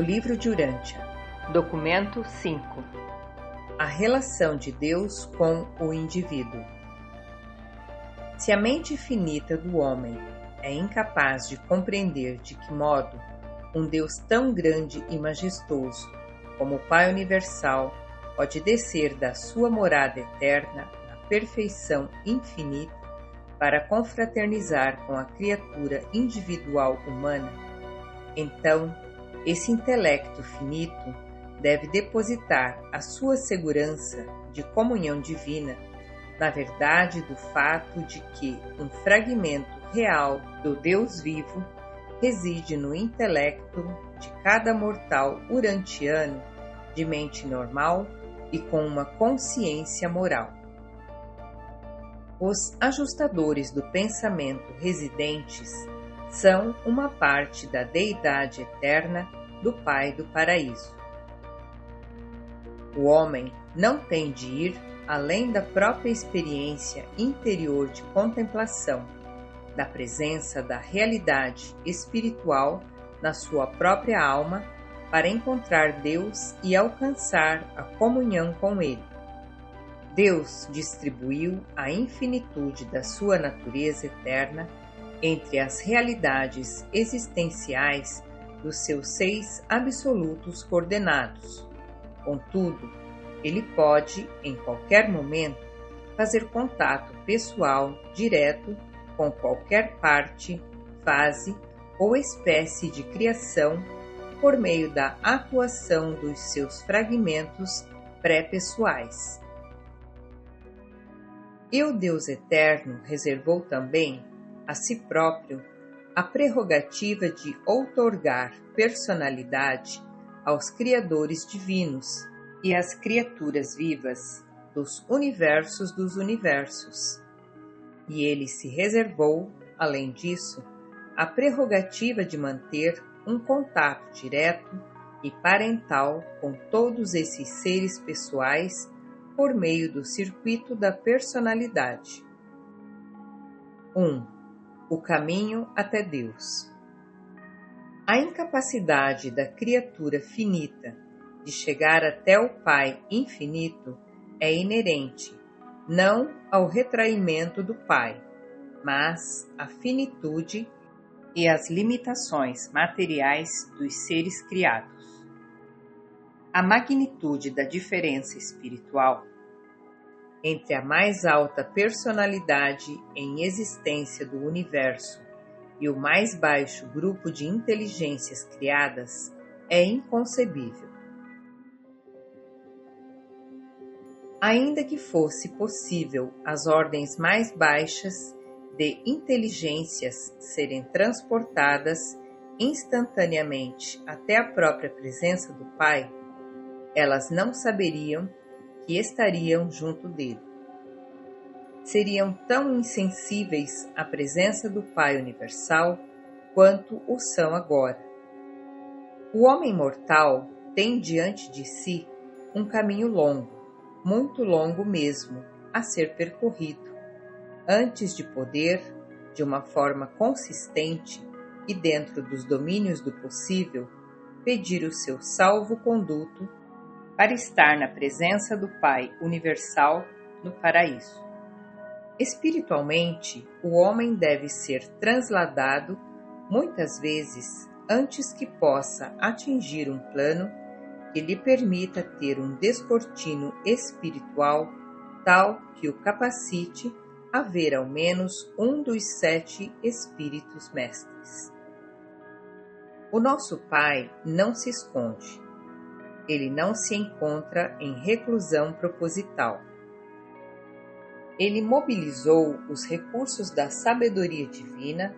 livro de Urântia. Documento 5. A relação de Deus com o indivíduo. Se a mente finita do homem é incapaz de compreender de que modo um Deus tão grande e majestoso como o Pai Universal pode descer da sua morada eterna na perfeição infinita para confraternizar com a criatura individual humana, então esse intelecto finito deve depositar a sua segurança de comunhão divina na verdade do fato de que um fragmento real do Deus vivo reside no intelecto de cada mortal urantiano de mente normal e com uma consciência moral. Os ajustadores do pensamento residentes são uma parte da deidade eterna do Pai do Paraíso. O homem não tem de ir além da própria experiência interior de contemplação, da presença da realidade espiritual na sua própria alma para encontrar Deus e alcançar a comunhão com Ele. Deus distribuiu a infinitude da sua natureza eterna entre as realidades existenciais dos seus 6 absolutos coordenados. Contudo, ele pode, em qualquer momento, fazer contato pessoal direto com qualquer parte, fase ou espécie de criação por meio da atuação dos seus fragmentos pré-pessoais. E o Deus Eterno reservou também a si próprio a prerrogativa de outorgar personalidade aos criadores divinos e às criaturas vivas dos universos. E ele se reservou, além disso, a prerrogativa de manter um contato direto e parental com todos esses seres pessoais por meio do circuito da personalidade. 1. O caminho até Deus. A incapacidade da criatura finita de chegar até o Pai infinito é inerente, não ao retraimento do Pai, mas à finitude e às limitações materiais dos seres criados. A magnitude da diferença espiritual entre a mais alta personalidade em existência do universo e o mais baixo grupo de inteligências criadas é inconcebível. Ainda que fosse possível as ordens mais baixas de inteligências serem transportadas instantaneamente até a própria presença do Pai, elas não saberiam que estariam junto dele. Seriam tão insensíveis à presença do Pai Universal quanto o são agora. O homem mortal tem diante de si um caminho longo, muito longo mesmo, a ser percorrido, antes de poder, de uma forma consistente e dentro dos domínios do possível, pedir o seu salvo-conduto para estar na presença do Pai Universal no paraíso. Espiritualmente, o homem deve ser transladado muitas vezes antes que possa atingir um plano que lhe permita ter um descortino espiritual tal que o capacite a ver ao menos um dos 7 espíritos mestres. O nosso Pai não se esconde. Ele não se encontra em reclusão proposital. Ele mobilizou os recursos da sabedoria divina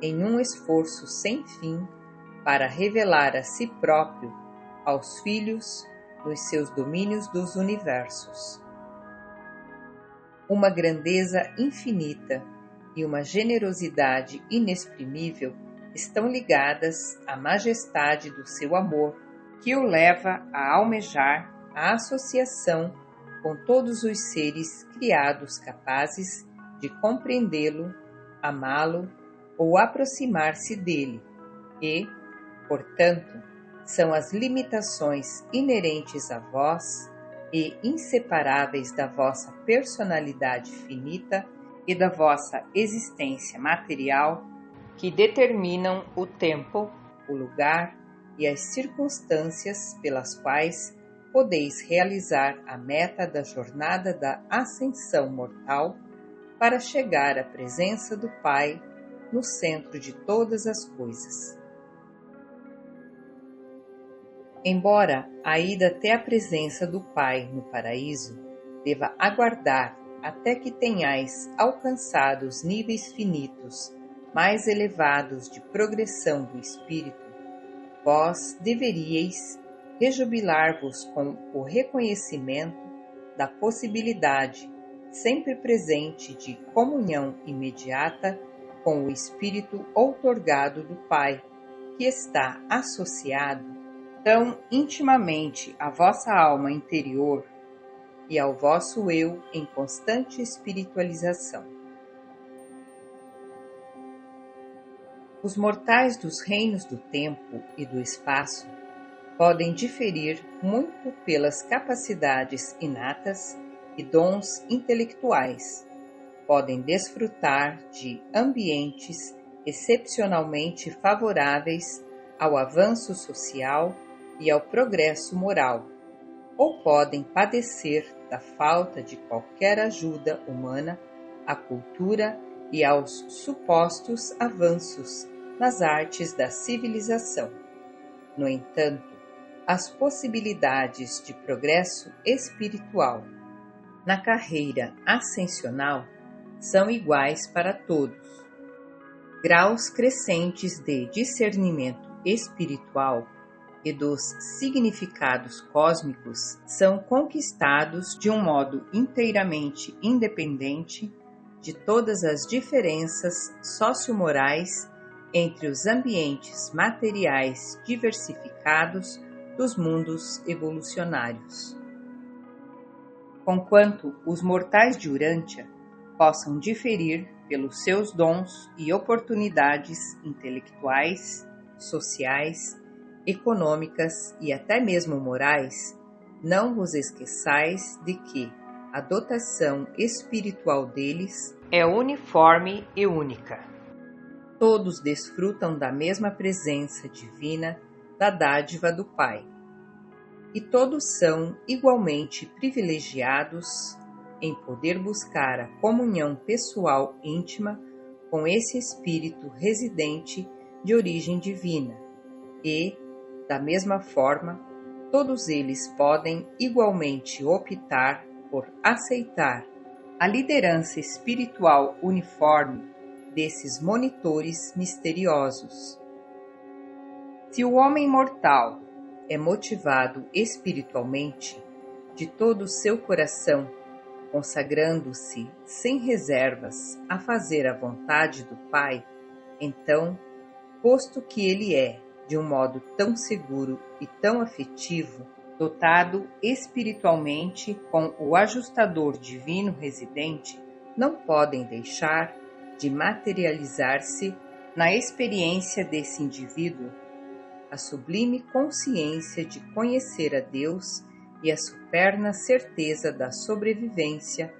em um esforço sem fim para revelar a si próprio aos filhos nos seus domínios dos universos. Uma grandeza infinita e uma generosidade inexprimível estão ligadas à majestade do seu amor, que o leva a almejar a associação com todos os seres criados capazes de compreendê-lo, amá-lo ou aproximar-se dele e, portanto, são as limitações inerentes a vós e inseparáveis da vossa personalidade finita e da vossa existência material que determinam o tempo, o lugar e as circunstâncias pelas quais podeis realizar a meta da jornada da ascensão mortal para chegar à presença do Pai no centro de todas as coisas. Embora a ida até a presença do Pai no paraíso deva aguardar até que tenhais alcançado os níveis finitos mais elevados de progressão do espírito, vós deveríeis rejubilar-vos com o reconhecimento da possibilidade sempre presente de comunhão imediata com o espírito outorgado do Pai, que está associado tão intimamente à vossa alma interior e ao vosso eu em constante espiritualização. Os mortais dos reinos do tempo e do espaço podem diferir muito pelas capacidades inatas e dons intelectuais, podem desfrutar de ambientes excepcionalmente favoráveis ao avanço social e ao progresso moral, ou podem padecer da falta de qualquer ajuda humana à cultura e aos supostos avanços nas artes da civilização. No entanto, as possibilidades de progresso espiritual na carreira ascensional são iguais para todos. Graus crescentes de discernimento espiritual e dos significados cósmicos são conquistados de um modo inteiramente independente de todas as diferenças sociomorais entre os ambientes materiais diversificados dos mundos evolucionários. Conquanto os mortais de Urântia possam diferir pelos seus dons e oportunidades intelectuais, sociais, econômicas e até mesmo morais, não vos esqueçais de que a dotação espiritual deles é uniforme e única. Todos desfrutam da mesma presença divina da dádiva do Pai, e todos são igualmente privilegiados em poder buscar a comunhão pessoal íntima com esse Espírito residente de origem divina e, da mesma forma, todos eles podem igualmente optar por aceitar a liderança espiritual uniforme desses monitores misteriosos. Se o homem mortal é motivado espiritualmente de todo o seu coração, consagrando-se sem reservas a fazer a vontade do Pai, então, posto que ele é, de um modo tão seguro e tão afetivo, dotado espiritualmente com o ajustador divino residente, não podem deixar de materializar-se na experiência desse indivíduo a sublime consciência de conhecer a Deus e a superna certeza da sobrevivência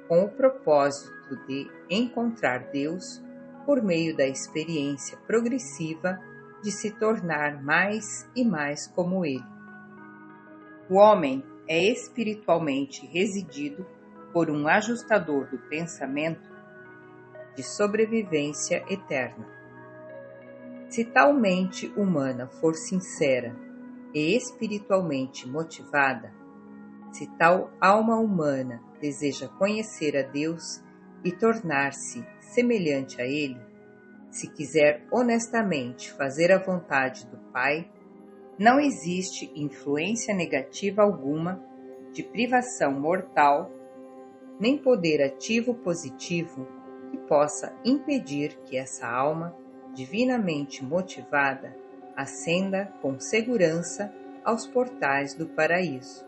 com o propósito de encontrar Deus por meio da experiência progressiva de se tornar mais e mais como Ele. O homem é espiritualmente residido por um ajustador do pensamento de sobrevivência eterna. Se tal mente humana for sincera e espiritualmente motivada, se tal alma humana deseja conhecer a Deus e tornar-se semelhante a Ele, se quiser honestamente fazer a vontade do Pai, não existe influência negativa alguma de privação mortal, nem poder ativo positivo que possa impedir que essa alma, divinamente motivada, ascenda com segurança aos portais do paraíso.